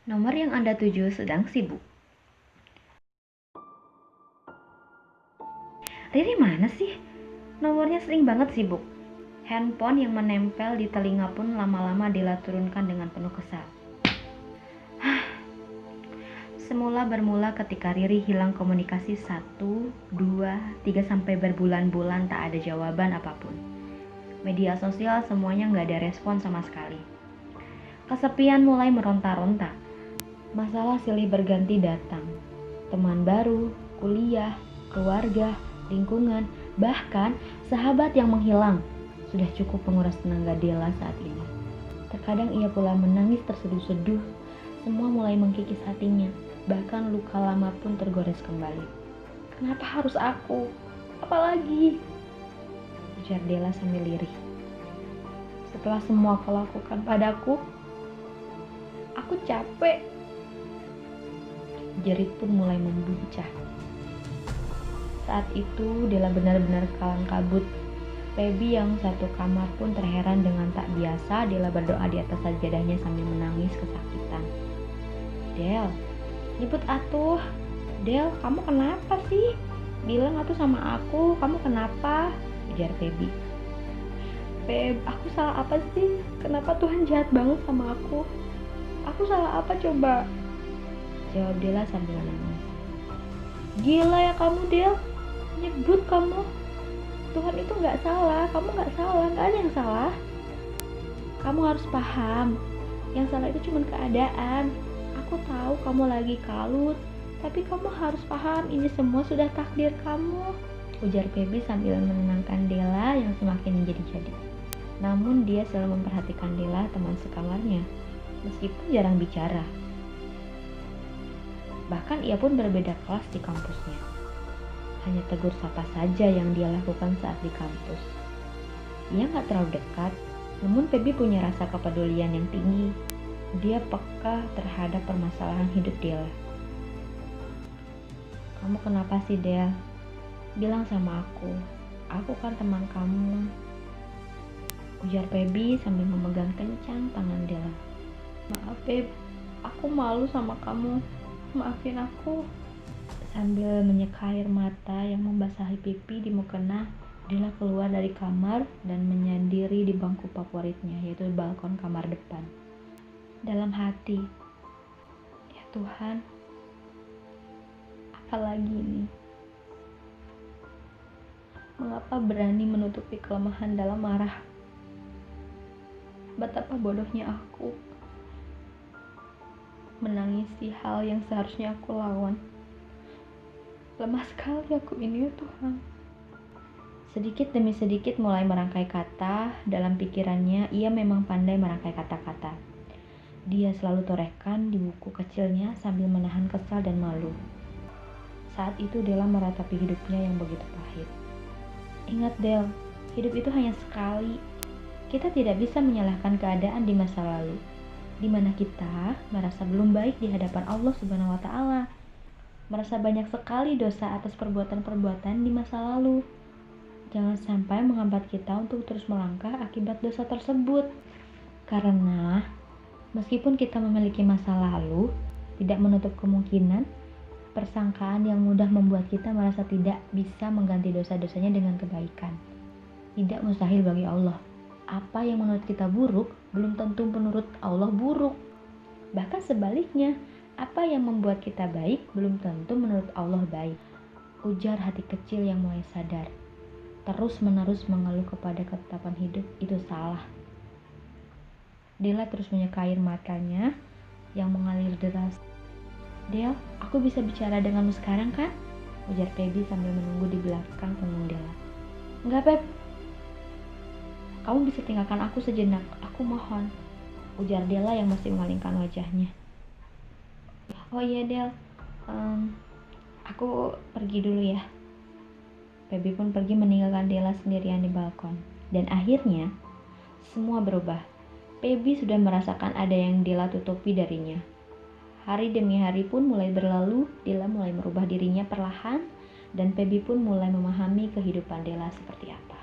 Nomor yang Anda tuju sedang sibuk. Riri mana sih? Nomornya sering banget sibuk. Handphone yang menempel di telinga pun lama-lama Della turunkan dengan penuh kesal. Semula bermula ketika Riri hilang komunikasi 1, 2, 3 sampai berbulan-bulan tak ada jawaban apapun. Media sosial semuanya nggak ada respon sama sekali. Kesepian mulai meronta-ronta. Masalah silih berganti datang. Teman baru, kuliah, keluarga, lingkungan, bahkan sahabat yang menghilang. Sudah cukup menguras tenaga Della saat ini. Terkadang ia pula menangis terseduh-seduh. Semua mulai mengkikis hatinya. Bahkan luka lama pun tergores kembali. Kenapa harus aku? Apalagi? Ujar Della sambil lirih. Setelah semua kau lakukan padaku, aku capek. Jerit pun mulai membuncah. Saat itu Della benar-benar kalang kabut. Feby yang satu kamar pun terheran dengan tak biasa Della berdoa di atas sajadahnya sambil menangis kesakitan. Del, nyebut atuh. Del, kamu kenapa sih? Bilang atuh sama aku, kamu kenapa? Ujar Feby. Feb, aku salah apa sih? Kenapa Tuhan jahat banget sama aku? Aku salah apa coba? Jawab Della sambil menangis. Gila ya kamu, Del. Nyebut kamu. Tuhan itu gak salah, kamu gak salah, gak ada yang salah. Kamu harus paham, yang salah itu cuma keadaan. Aku tahu kamu lagi kalut, tapi kamu harus paham ini semua sudah takdir kamu. Ujar Feby sambil menenangkan Della yang semakin menjadi-jadi. Namun dia selalu memperhatikan Della, teman sekamarnya, meskipun jarang bicara. Bahkan ia pun berbeda kelas di kampusnya. Hanya tegur sapa saja yang dia lakukan saat di kampus. Ia gak terlalu dekat, namun Feby punya rasa kepedulian yang tinggi. Dia peka terhadap permasalahan hidup Della. Kamu kenapa sih, Del? Bilang sama aku kan teman kamu. Ujar Feby sambil memegang kencang tangan Della. Maaf, Feb, aku malu sama kamu. Maafin aku. Sambil menyeka air mata yang membasahi pipi di mukena, Della keluar dari kamar dan menyendiri di bangku favoritnya, yaitu balkon kamar depan. Dalam hati, ya Tuhan, apalagi ini? Mengapa berani menutupi kelemahan dalam marah? Betapa bodohnya aku menangisi hal yang seharusnya aku lawan. Lemah sekali aku ini, ya Tuhan. Sedikit demi sedikit mulai merangkai kata. Dalam pikirannya, ia memang pandai merangkai kata-kata. Dia selalu torehkan di buku kecilnya sambil menahan kesal dan malu. Saat itu Della meratapi hidupnya yang begitu pahit. Ingat, Del, hidup itu hanya sekali. Kita tidak bisa menyalahkan keadaan di masa lalu, di mana kita merasa belum baik di hadapan Allah Subhanahu wa Ta'ala. Merasa banyak sekali dosa atas perbuatan-perbuatan di masa lalu. Jangan sampai menghambat kita untuk terus melangkah akibat dosa tersebut. Karena meskipun kita memiliki masa lalu, tidak menutup kemungkinan persangkaan yang mudah membuat kita merasa tidak bisa mengganti dosa-dosanya dengan kebaikan. Tidak mustahil bagi Allah. Apa yang menurut kita buruk, belum tentu menurut Allah buruk. Bahkan sebaliknya, apa yang membuat kita baik belum tentu menurut Allah baik. Ujar hati kecil yang mulai sadar. Terus-menerus mengeluh kepada ketetapan hidup itu salah. Della terus menyeka air matanya yang mengalir deras. Del, aku bisa bicara denganmu sekarang kan? Ujar Feby sambil menunggu di belakang punggung Della. Enggak, Pep. Kamu bisa tinggalkan aku sejenak, aku mohon. Ujar Della yang masih memalingkan wajahnya. Oh iya, Del, aku pergi dulu ya. Feby pun pergi meninggalkan Della sendirian di balkon. Dan akhirnya, semua berubah. Feby sudah merasakan ada yang Della tutupi darinya. Hari demi hari pun mulai berlalu, Della mulai merubah dirinya perlahan, dan Feby pun mulai memahami kehidupan Della seperti apa.